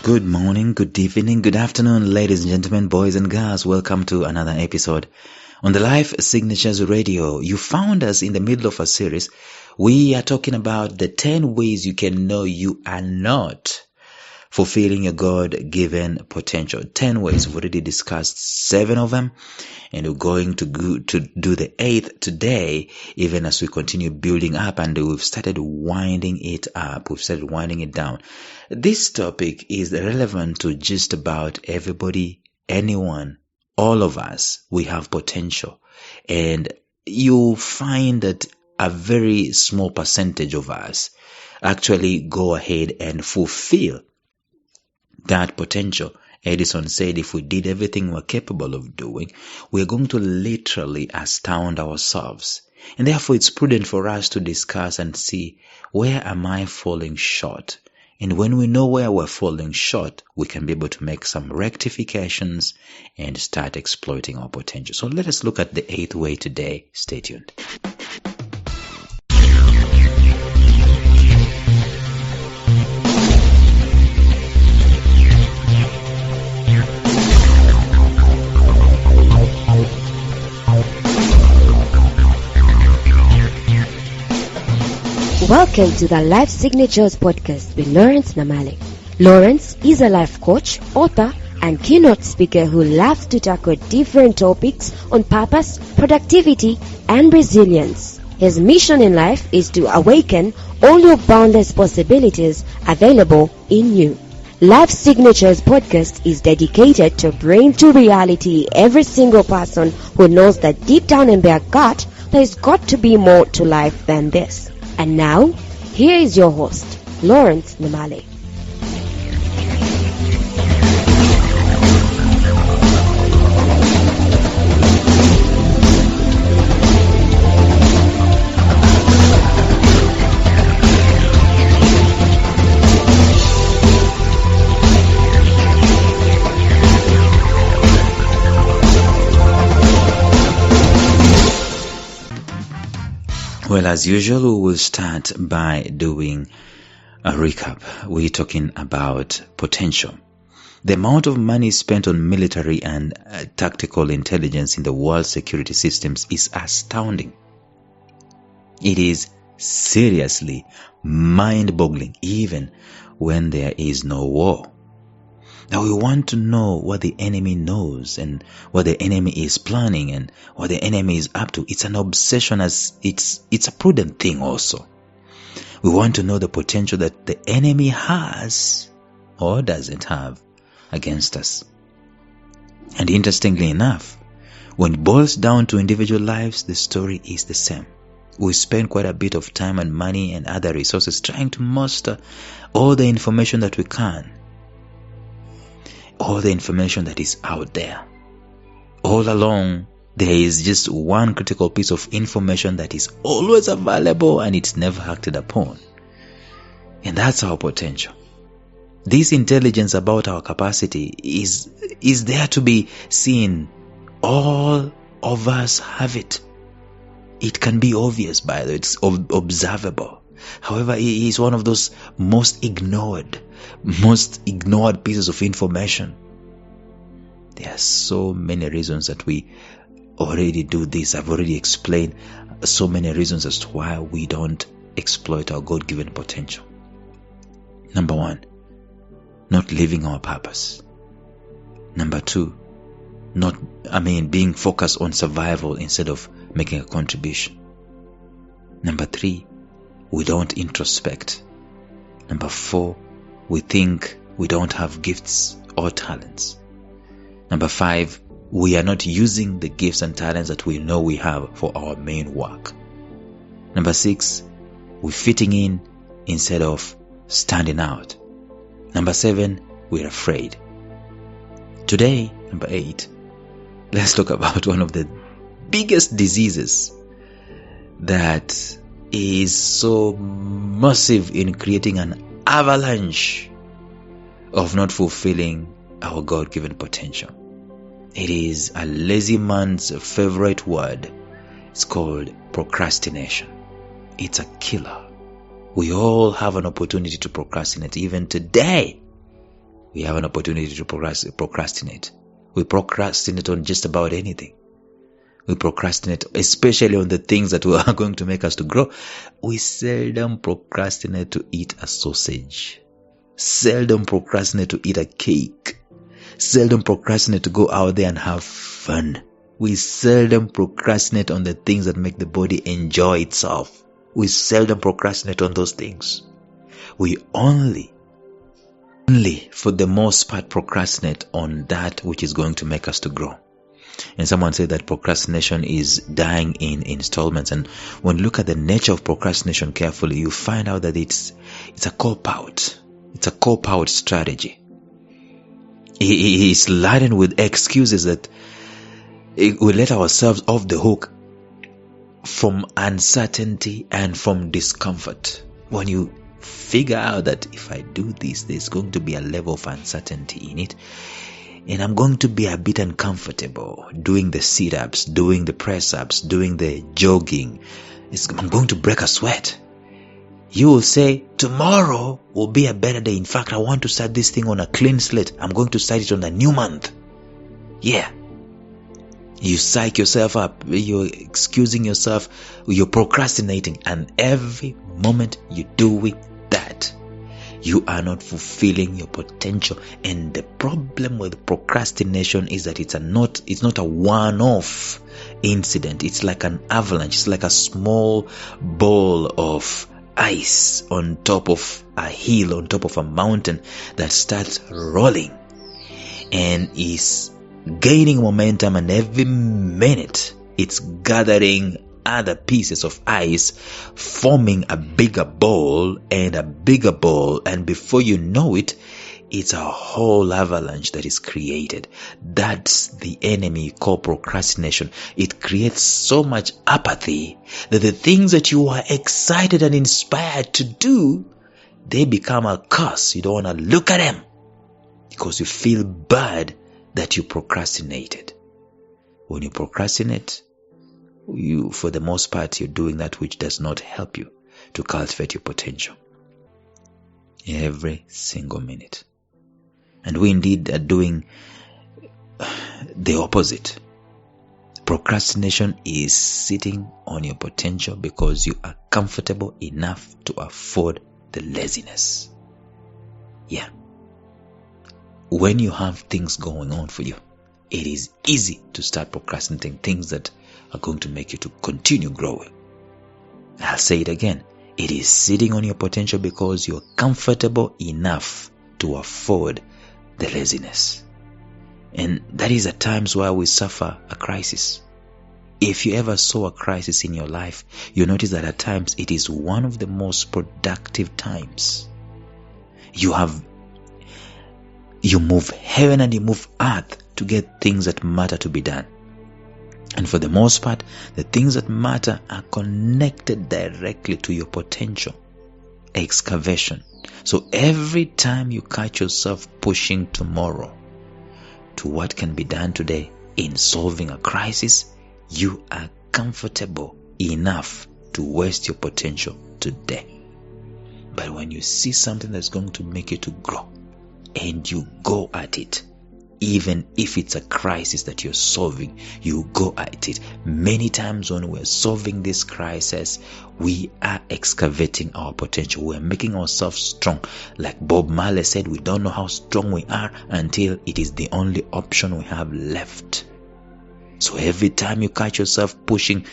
Good morning, good evening, good afternoon, ladies and gentlemen, boys and girls. Welcome to another episode on the Life Signatures Radio. You found us in the middle of a series. We are talking about the 10 ways you can know you are not fulfilling your God-given potential. 10 ways. We've already discussed 7 of them, and we're going to do the 8th today, even as we continue building up, and we've started winding it up. We've started winding it down. This topic is relevant to just about everybody, anyone, all of us. We have potential, and you'll find that a very small percentage of us actually go ahead and fulfill that potential. Edison said if we did everything we're capable of doing, we're going to literally astound ourselves. And therefore, it's prudent for us to discuss and see, where am I falling short? And when we know where we're falling short, we can be able to make some rectifications and start exploiting our potential. So let us look at the 8th way today. Stay tuned. Welcome to the Life Signatures Podcast with Lawrence Namale. Lawrence is a life coach, author, and keynote speaker who loves to tackle different topics on purpose, productivity, and resilience. His mission in life is to awaken all your boundless possibilities available in you. Life Signatures Podcast is dedicated to bring to reality every single person who knows that deep down in their gut, there's got to be more to life than this. And now, here is your host, Lawrence Namale. Well, as usual, we will start by doing a recap. We're talking about potential. The amount of money spent on military and tactical intelligence in the world's security systems is astounding. It is seriously mind-boggling, even when there is no war. Now we want to know what the enemy knows and what the enemy is planning and what the enemy is up to. It's an obsession, as it's a prudent thing also. We want to know the potential that the enemy has or doesn't have against us. And interestingly enough, when it boils down to individual lives, the story is the same. We spend quite a bit of time and money and other resources trying to muster all the information that we can. All the information that is out there. All along, there is just one critical piece of information that is always available and it's never acted upon. And that's our potential. This intelligence about our capacity is there to be seen. All of us have it. It can be obvious, by the way. It's observable. However, it is one of those most ignored pieces of information. There are so many reasons that we already do this. I've already explained so many reasons as to why we don't exploit our God-given potential. Number 1, not living our purpose. Number 2, being focused on survival instead of making a contribution. Number 3, we don't introspect. Number 4, we think we don't have gifts or talents. Number 5, we are not using the gifts and talents that we know we have for our main work. Number 6, we're fitting in instead of standing out. Number 7, we're afraid. Today, number 8, let's talk about one of the biggest diseases that is so massive in creating an avalanche of not fulfilling our God-given potential. It is a lazy man's favorite word. It's called procrastination. It's a killer. We all have an opportunity to procrastinate. Even today, we have an opportunity to procrastinate. We procrastinate on just about anything. We procrastinate, especially on the things that are going to make us to grow. We seldom procrastinate to eat a sausage. Seldom procrastinate to eat a cake. Seldom procrastinate to go out there and have fun. We seldom procrastinate on the things that make the body enjoy itself. We seldom procrastinate on those things. We only for the most part procrastinate on that which is going to make us to grow. And someone said that procrastination is dying in installments. And when you look at the nature of procrastination carefully, you find out that it's a cop-out. It's a cop-out strategy. It's laden with excuses that we let ourselves off the hook from uncertainty and from discomfort. When you figure out that if I do this, there's going to be a level of uncertainty in it, and I'm going to be a bit uncomfortable doing the sit-ups, doing the press-ups, doing the jogging. I'm going to break a sweat. You will say, tomorrow will be a better day. In fact, I want to start this thing on a clean slate. I'm going to start it on a new month. Yeah. You psych yourself up. You're excusing yourself. You're procrastinating. And every moment you do that, you are not fulfilling your potential. And the problem with procrastination is that it's not a one-off incident. It's like an avalanche. It's like a small ball of ice on top of a hill, on top of a mountain that starts rolling and is gaining momentum, and every minute it's gathering other pieces of ice, forming a bigger ball and a bigger ball, and before you know it, it's a whole avalanche that is created. That's the enemy called procrastination. It creates so much apathy that the things that you are excited and inspired to do, they become a curse. You don't want to look at them because you feel bad that you procrastinated. When you procrastinate, for the most part, you're doing that which does not help you to cultivate your potential. Every single minute. And we indeed are doing the opposite. Procrastination is sitting on your potential because you are comfortable enough to afford the laziness. Yeah. When you have things going on for you, it is easy to start procrastinating things that are going to make you to continue growing. I'll say it again. It is sitting on your potential because you're comfortable enough to afford the laziness. And that is at times why we suffer a crisis. If you ever saw a crisis in your life, you notice that at times it is one of the most productive times. You move heaven and you move earth to get things that matter to be done. And for the most part, the things that matter are connected directly to your potential. Excavation. So every time you catch yourself pushing tomorrow to what can be done today in solving a crisis, you are comfortable enough to waste your potential today. But when you see something that's going to make you to grow and you go at it, even if it's a crisis that you're solving, you go at it. Many times when we're solving this crisis, we are excavating our potential. We're making ourselves strong. Like Bob Marley said, we don't know how strong we are until it is the only option we have left. So every time you catch yourself pushing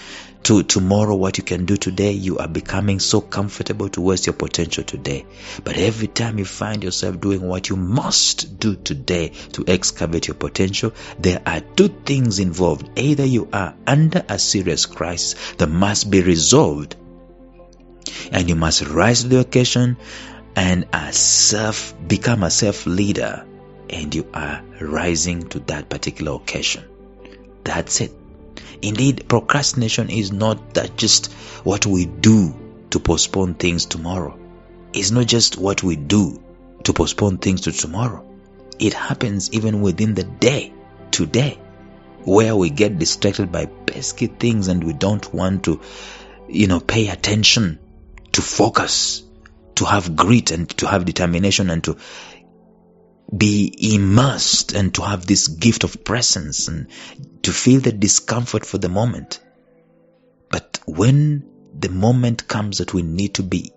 to tomorrow what you can do today, you are becoming so comfortable to waste your potential today. But every time you find yourself doing what you must do today to excavate your potential, there are two things involved. Either you are under a serious crisis that must be resolved, and you must rise to the occasion and become a self-leader, and you are rising to that particular occasion. That's it. Indeed, procrastination is not that just what we do to postpone things tomorrow. It's not just what we do to postpone things to tomorrow. It happens even within the day, today, where we get distracted by pesky things and we don't want to, pay attention, to focus, to have grit and to have determination and to be immersed and to have this gift of presence and to feel the discomfort for the moment. But when the moment comes that we need to be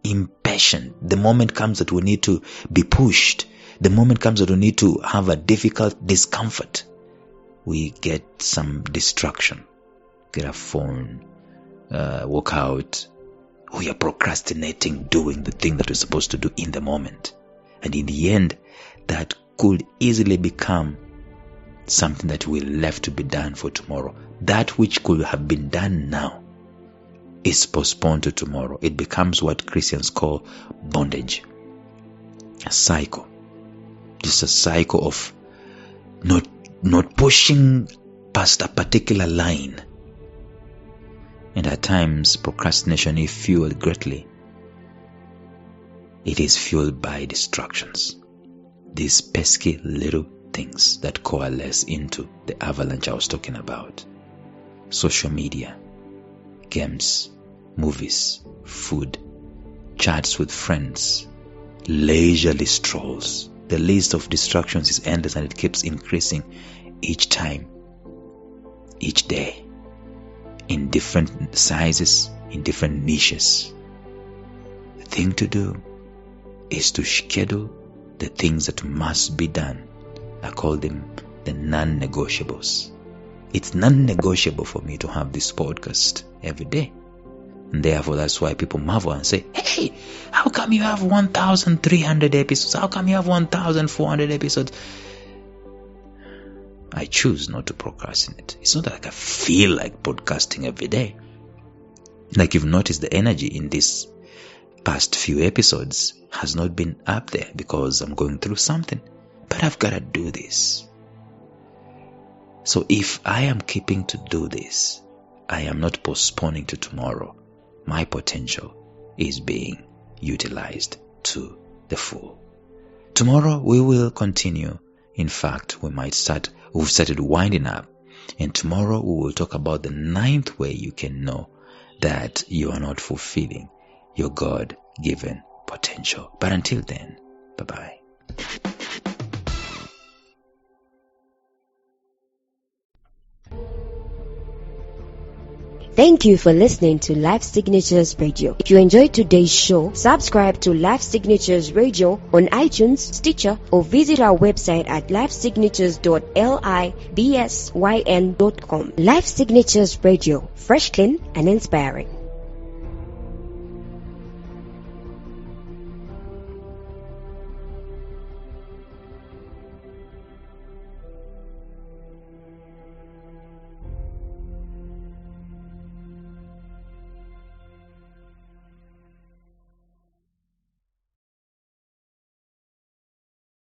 impatient, the moment comes that we need to be pushed, the moment comes that we need to have a difficult discomfort, we get some distraction, get a phone, walk out. We are procrastinating doing the thing that we're supposed to do in the moment. And in the end, that could easily become something that will left to be done for tomorrow. That which could have been done now is postponed to tomorrow. It becomes what Christians call bondage. A cycle. Just a cycle of not pushing past a particular line. And at times, procrastination is fueled greatly. It is fueled by distractions. These pesky little things that coalesce into the avalanche I was talking about. Social media, games, movies, food, chats with friends, leisurely strolls. The list of distractions is endless and it keeps increasing each time, each day, in different sizes, in different niches. The thing to do is to schedule the things that must be done. I call them the non-negotiables. It's non-negotiable for me to have this podcast every day. And therefore, that's why people marvel and say, hey, how come you have 1,300 episodes? How come you have 1,400 episodes? I choose not to procrastinate. It's not like I feel like podcasting every day. Like you've noticed, the energy in this past few episodes has not been up there because I'm going through something. But I've got to do this. So if I am keeping to do this, I am not postponing to tomorrow. My potential is being utilized to the full. Tomorrow we will continue. In fact, we've started winding up. And tomorrow we will talk about the 9th way you can know that you are not fulfilling your God-given potential. But until then, bye-bye. Thank you for listening to Life Signatures Radio. If you enjoyed today's show, subscribe to Life Signatures Radio on iTunes, Stitcher, or visit our website at lifesignatures.libsyn.com. Life Signatures Radio, fresh, clean, and inspiring.